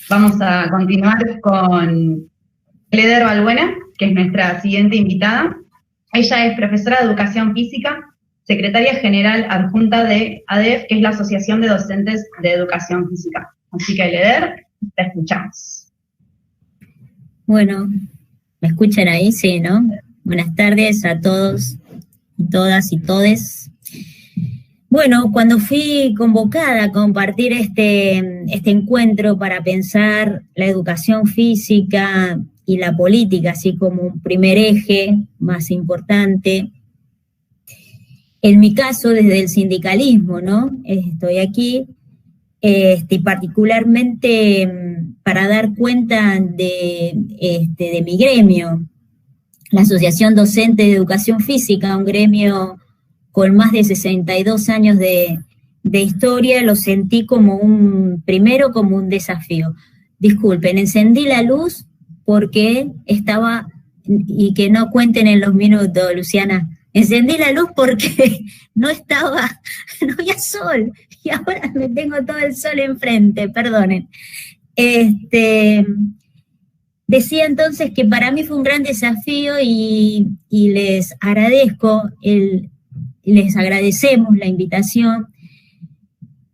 Vamos a continuar con Leder Balbuena, que es nuestra siguiente invitada. Ella es profesora de Educación Física, secretaria general adjunta de ADEF, que es la Asociación de Docentes de Educación Física. Así que, Leder, te escuchamos. Bueno, ¿me escuchan ahí? Sí, ¿no? Buenas tardes a todos y todas y todes. Bueno, cuando fui convocada a compartir este encuentro para pensar la educación física y la política, así como un primer eje más importante, en mi caso desde el sindicalismo, ¿no? Estoy aquí, y particularmente para dar cuenta de mi gremio, la Asociación Docente de Educación Física, un gremio con más de 62 años de historia. Lo sentí como primero como un desafío. Disculpen, encendí la luz porque estaba, y que no cuenten en los minutos, Luciana, encendí la luz porque no había sol, y ahora me tengo todo el sol enfrente, perdonen. Decía entonces que para mí fue un gran desafío y les agradezco les agradecemos la invitación,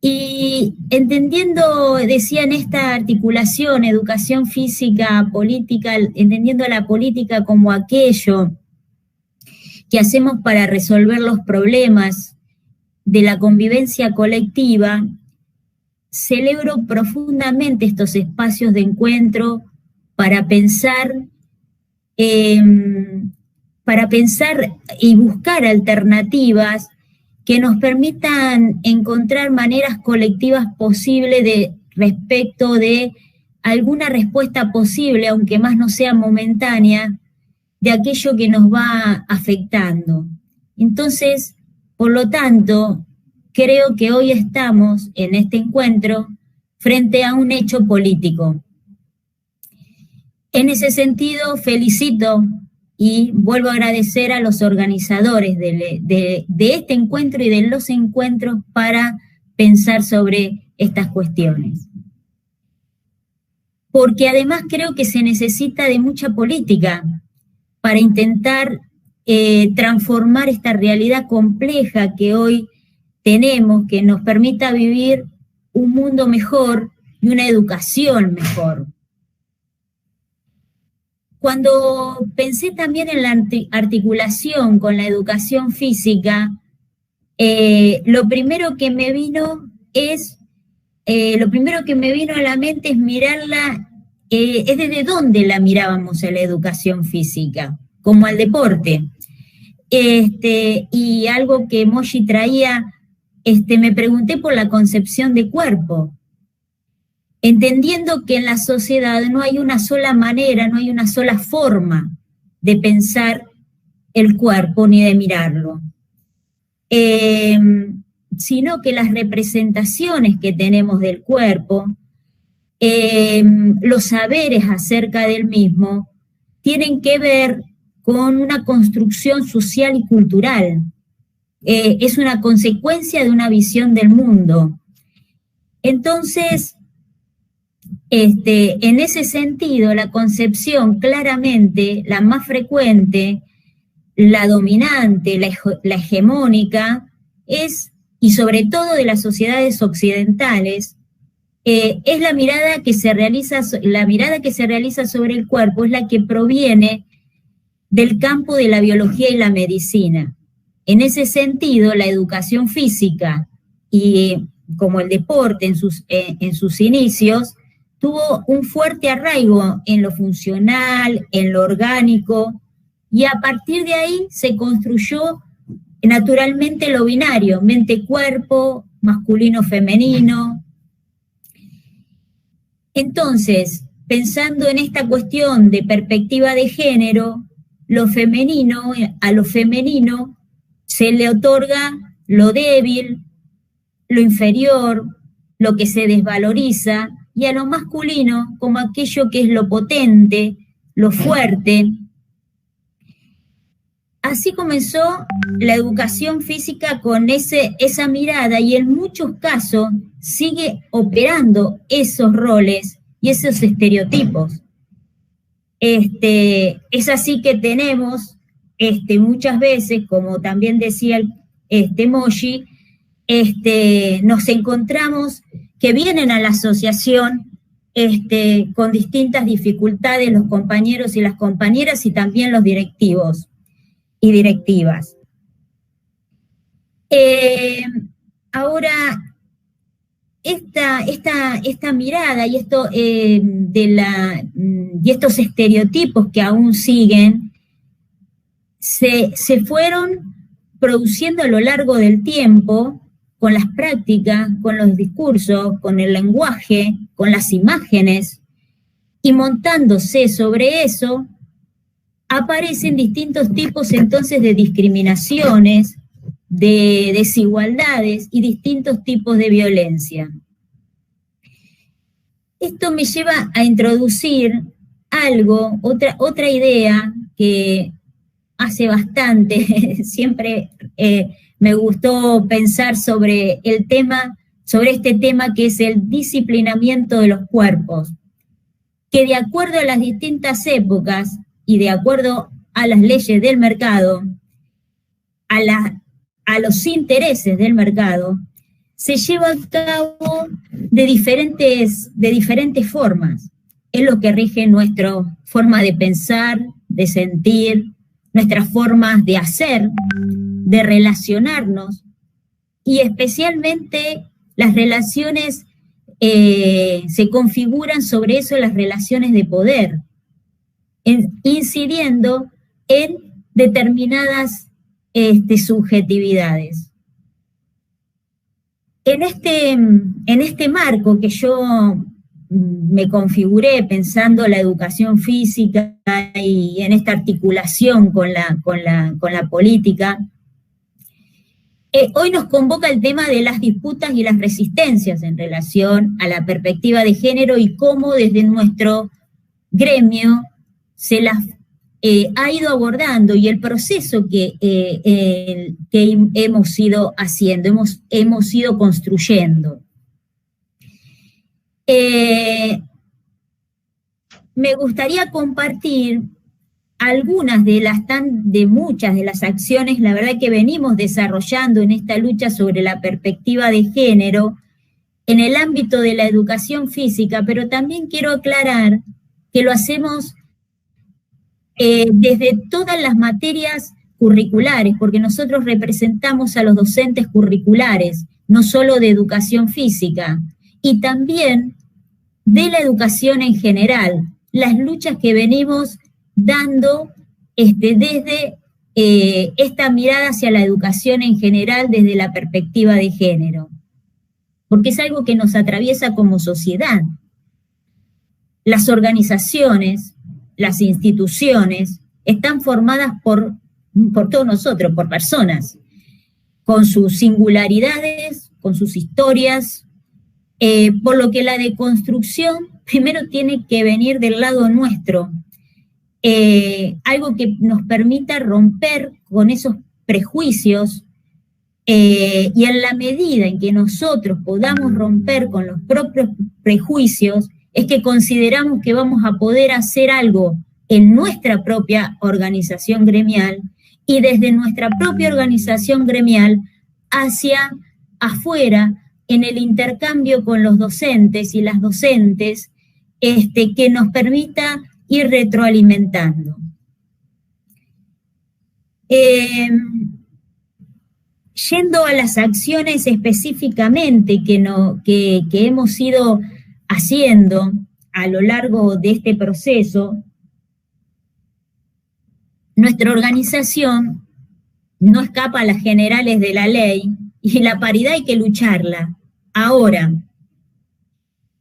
y entendiendo, decía, en esta articulación, educación física, política, entendiendo la política como aquello que hacemos para resolver los problemas de la convivencia colectiva, celebro profundamente estos espacios de encuentro para pensar y buscar alternativas que nos permitan encontrar maneras colectivas posibles respecto de alguna respuesta posible, aunque más no sea momentánea, de aquello que nos va afectando. Entonces, por lo tanto, creo que hoy estamos en este encuentro frente a un hecho político. En ese sentido, felicito y vuelvo a agradecer a los organizadores de este encuentro y de los encuentros para pensar sobre estas cuestiones. Porque además creo que se necesita de mucha política para intentar transformar esta realidad compleja que hoy tenemos, que nos permita vivir un mundo mejor y una educación mejor. Cuando pensé también en la articulación con la educación física, lo primero que me vino a la mente es mirarla, es desde dónde la mirábamos a la educación física, como al deporte. Y algo que Moshi traía, me pregunté por la concepción de cuerpo, entendiendo que en la sociedad no hay una sola manera, no hay una sola forma de pensar el cuerpo ni de mirarlo, sino que las representaciones que tenemos del cuerpo, los saberes acerca del mismo, tienen que ver con una construcción social y cultural. Es una consecuencia de una visión del mundo. Entonces, en ese sentido, la concepción claramente, la más frecuente, la dominante, la hegemónica, y sobre todo de las sociedades occidentales, es la mirada que se realiza sobre el cuerpo, es la que proviene del campo de la biología y la medicina. En ese sentido, la educación física, y como el deporte en sus inicios, tuvo un fuerte arraigo en lo funcional, en lo orgánico, y a partir de ahí se construyó naturalmente lo binario, mente-cuerpo, masculino-femenino. Entonces, pensando en esta cuestión de perspectiva de género, a lo femenino se le otorga lo débil, lo inferior, lo que se desvaloriza, y a lo masculino como aquello que es lo potente, lo fuerte. así comenzó la educación física con esa mirada, y en muchos casos sigue operando esos roles y esos estereotipos. Es así que tenemos muchas veces, como también decía Moshi, nos encontramos que vienen a la asociación con distintas dificultades los compañeros y las compañeras, y también los directivos y directivas. Ahora, esta mirada y estos estereotipos que aún siguen se fueron produciendo a lo largo del tiempo, con las prácticas, con los discursos, con el lenguaje, con las imágenes, y montándose sobre eso, aparecen distintos tipos entonces de discriminaciones, de desigualdades y distintos tipos de violencia. Esto me lleva a introducir otra idea que hace bastante, siempre me gustó pensar sobre este tema, que es el disciplinamiento de los cuerpos, que de acuerdo a las distintas épocas y de acuerdo a las leyes del mercado, a los intereses del mercado, se lleva a cabo de diferentes formas. Es lo que rige nuestra forma de pensar, de sentir, nuestras formas de hacer, de relacionarnos, y especialmente las relaciones, se configuran sobre eso las relaciones de poder, incidiendo en determinadas subjetividades. En este marco que yo me configuré pensando la educación física y en esta articulación con la política, hoy nos convoca el tema de las disputas y las resistencias en relación a la perspectiva de género, y cómo desde nuestro gremio se las ha ido abordando, y el proceso que hemos ido haciendo, hemos ido construyendo. Me gustaría compartir algunas de muchas de las acciones, la verdad, que venimos desarrollando en esta lucha sobre la perspectiva de género en el ámbito de la educación física, pero también quiero aclarar que lo hacemos desde todas las materias curriculares, porque nosotros representamos a los docentes curriculares, no solo de educación física, y también de la educación en general, las luchas que venimos dando desde esta mirada hacia la educación en general desde la perspectiva de género, porque es algo que nos atraviesa como sociedad. Las organizaciones, las instituciones, están formadas por todos nosotros, por personas, con sus singularidades, con sus historias, por lo que la deconstrucción primero tiene que venir del lado nuestro, algo que nos permita romper con esos prejuicios, y en la medida en que nosotros podamos romper con los propios prejuicios, es que consideramos que vamos a poder hacer algo en nuestra propia organización gremial, y desde nuestra propia organización gremial hacia afuera, en el intercambio con los docentes y las docentes, que nos permita ir retroalimentando. Yendo a las acciones específicamente que hemos ido haciendo a lo largo de este proceso, nuestra organización no escapa a las generales de la ley, y la paridad hay que lucharla. Ahora,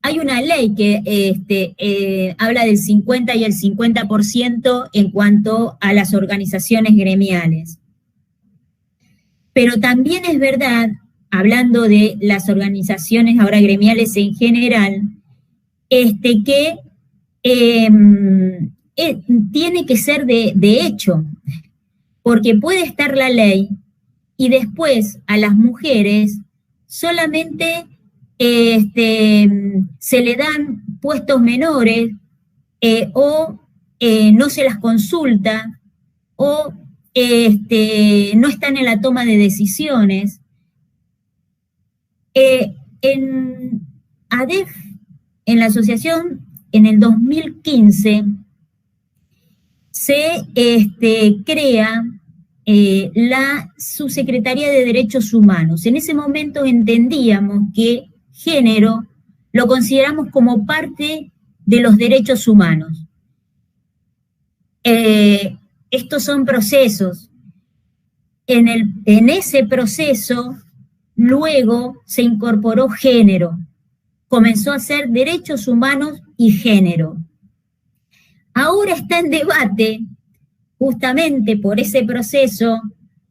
hay una ley que habla del 50 y el 50% en cuanto a las organizaciones gremiales. Pero también es verdad, hablando de las organizaciones ahora gremiales en general, que tiene que ser de hecho. porque puede estar la ley y después a las mujeres solamente se le dan puestos menores o no se las consulta o no están en la toma de decisiones. En ADEF, en la asociación, en el 2015, se crea la Subsecretaría de Derechos Humanos. En ese momento entendíamos que género lo consideramos como parte de los derechos humanos. Estos son procesos. En ese proceso, luego se incorporó género. Comenzó a ser derechos humanos y género. Ahora está en debate, justamente por ese proceso,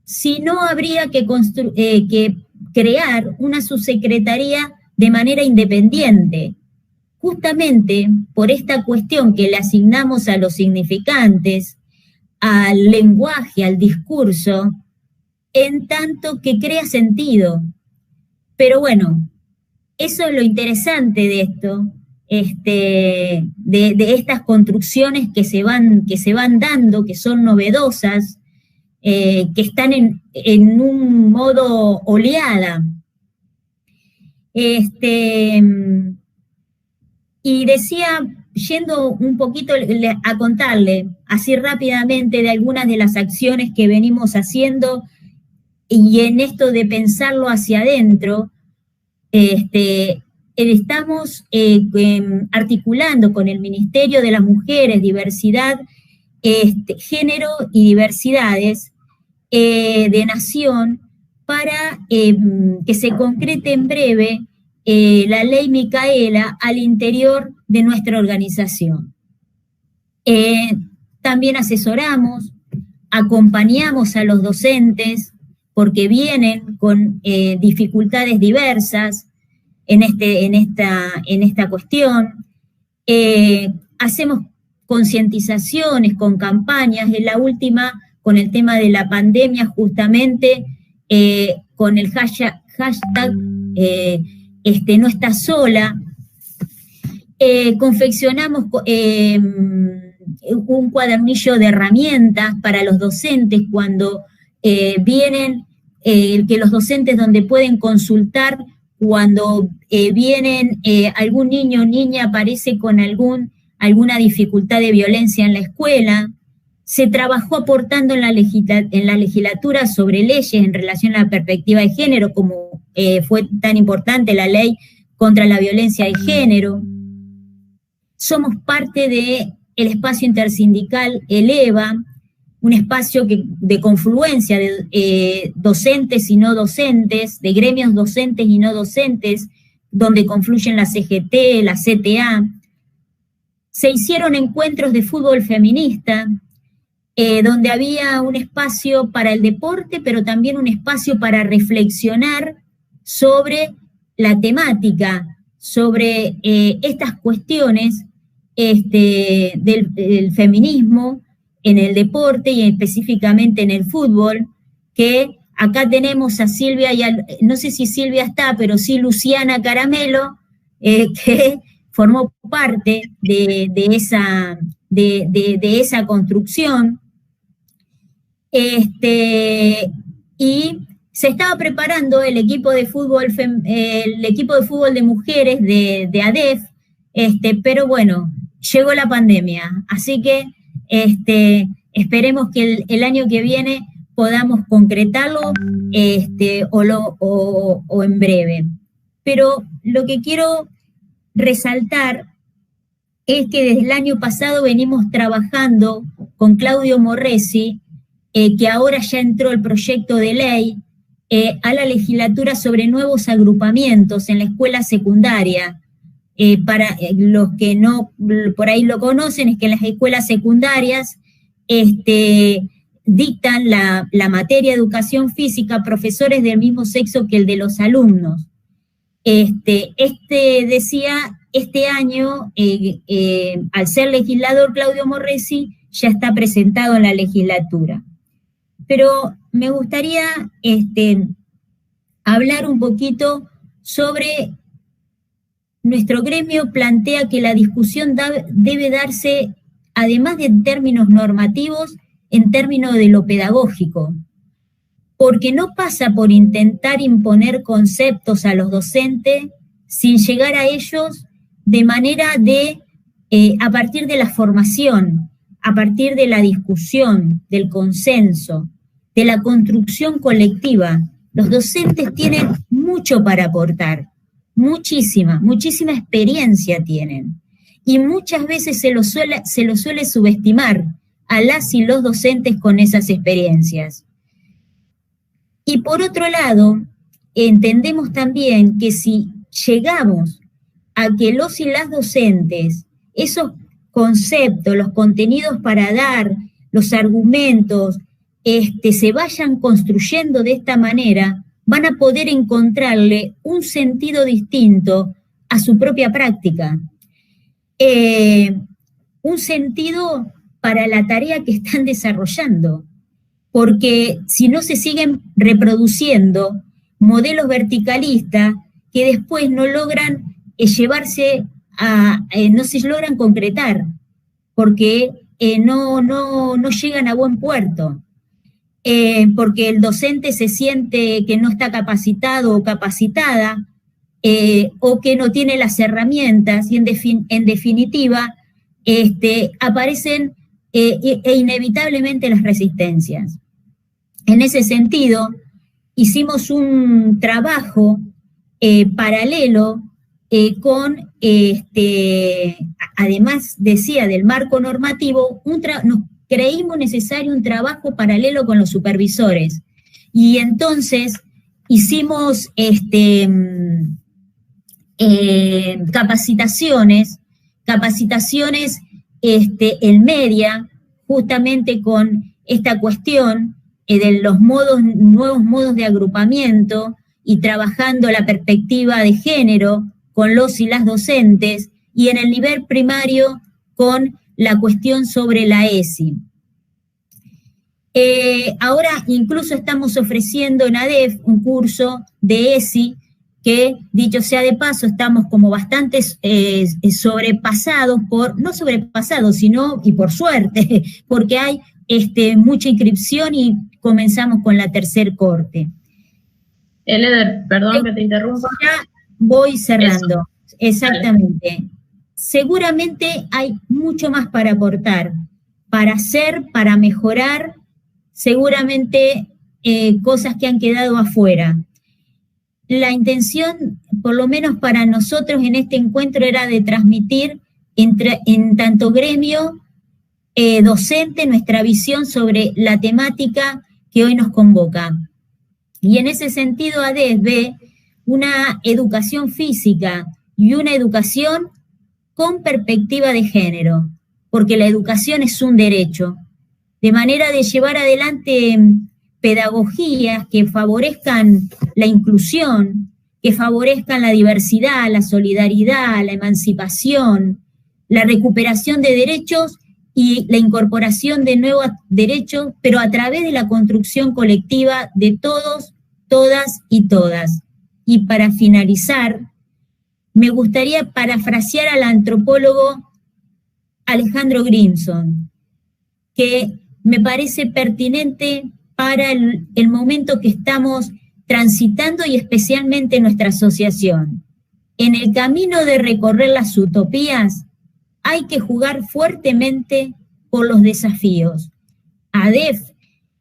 si no habría que crear una subsecretaría de manera independiente, justamente por esta cuestión que le asignamos a los significantes, al lenguaje, al discurso, en tanto que crea sentido. Pero bueno, eso es lo interesante de esto, de estas construcciones que se van dando, que son novedosas, que están en un modo oleada. Y decía, yendo un poquito a contarle, así rápidamente, de algunas de las acciones que venimos haciendo, y en esto de pensarlo hacia adentro, estamos articulando con el Ministerio de las Mujeres, Diversidad, Género y Diversidades de Nación para que se concrete en breve la ley Micaela al interior de nuestra organización. También asesoramos, acompañamos a los docentes porque vienen con dificultades diversas en esta cuestión. Hacemos concientizaciones con campañas, en la última con el tema de la pandemia, justamente con el hashtag no estás sola. Confeccionamos un cuadernillo de herramientas para los docentes cuando vienen, que los docentes donde pueden consultar cuando vienen algún niño o niña aparece con alguna dificultad de violencia en la escuela. Se trabajó aportando en la legislatura sobre leyes en relación a la perspectiva de género, como fue tan importante la ley contra la violencia de género. Somos parte del espacio intersindical ELEVA, un espacio de confluencia de docentes y no docentes, de gremios docentes y no docentes, donde confluyen la CGT, la CTA. Se hicieron encuentros de fútbol feminista, donde había un espacio para el deporte, pero también un espacio para reflexionar sobre la temática, sobre estas cuestiones del feminismo en el deporte y específicamente en el fútbol, que acá tenemos a Silvia, no sé si Silvia está, pero sí Luciana Caramelo, que formó parte de esa construcción. Y se estaba preparando el equipo de fútbol de mujeres de ADEF, pero bueno, llegó la pandemia, así que esperemos que el año que viene podamos concretarlo o en breve. Pero lo que quiero resaltar es que desde el año pasado venimos trabajando con Claudio Morresi, que ahora ya entró el proyecto de ley a la legislatura sobre nuevos agrupamientos en la escuela secundaria. Para los que no por ahí lo conocen, es que en las escuelas secundarias dictan la materia de educación física profesores del mismo sexo que el de los alumnos. Decía, este año, al ser legislador Claudio Morresi, ya está presentado en la legislatura. pero me gustaría hablar un poquito sobre nuestro gremio. Plantea que la discusión debe darse, además de en términos normativos, en términos de lo pedagógico, porque no pasa por intentar imponer conceptos a los docentes sin llegar a ellos de manera de, a partir de la formación, a partir de la discusión, del consenso, de la construcción colectiva. Los docentes tienen mucho para aportar, muchísima experiencia tienen, y muchas veces se lo suele subestimar a las y los docentes con esas experiencias. Y por otro lado, entendemos también que si llegamos a que los y las docentes, esos conceptos, los contenidos para dar, los argumentos, se vayan construyendo de esta manera, van a poder encontrarle un sentido distinto a su propia práctica. Un sentido para la tarea que están desarrollando, porque si no se siguen reproduciendo modelos verticalistas que después no logran llevarse a, no se logran concretar, porque no llegan a buen puerto, porque el docente se siente que no está capacitado o capacitada, o que no tiene las herramientas, y en definitiva aparecen inevitablemente las resistencias. En ese sentido, hicimos un trabajo paralelo con, además decía del marco normativo, nos creímos necesario un trabajo paralelo con los supervisores. Y entonces hicimos capacitaciones en media, justamente con esta cuestión de los nuevos modos de agrupamiento, y trabajando la perspectiva de género con los y las docentes, y en el nivel primario con la cuestión sobre la ESI. Ahora incluso estamos ofreciendo en ADEF un curso de ESI que, dicho sea de paso, estamos como bastante sobrepasados no sobrepasados, sino, y por suerte, porque hay mucha inscripción y comenzamos con la tercer corte. Leder, perdón que te interrumpa. Ya voy cerrando. Eso. Exactamente. Vale. Seguramente hay mucho más para aportar, para hacer, para mejorar, seguramente cosas que han quedado afuera. La intención, por lo menos para nosotros en este encuentro, era de transmitir en tanto gremio docente nuestra visión sobre la temática que hoy nos convoca. Y en ese sentido ADEF ve una educación física y una educación con perspectiva de género, porque la educación es un derecho, de manera de llevar adelante pedagogías que favorezcan la inclusión, que favorezcan la diversidad, la solidaridad, la emancipación, la recuperación de derechos y la incorporación de nuevos derechos, pero a través de la construcción colectiva de todos, todas y todas. Y para finalizar, me gustaría parafrasear al antropólogo Alejandro Grimson, que me parece pertinente para el momento que estamos transitando y especialmente nuestra asociación. En el camino de recorrer las utopías hay que jugar fuertemente por los desafíos. ADEF,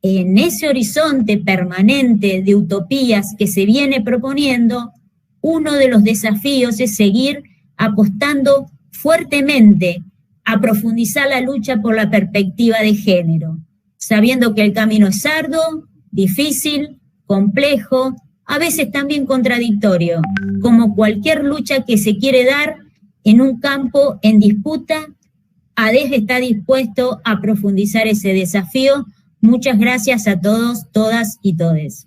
en ese horizonte permanente de utopías que se viene proponiendo, uno de los desafíos es seguir apostando fuertemente a profundizar la lucha por la perspectiva de género, sabiendo que el camino es arduo, difícil, complejo, a veces también contradictorio, como cualquier lucha que se quiere dar en un campo en disputa. ADEF está dispuesto a profundizar ese desafío. Muchas gracias a todos, todas y todes.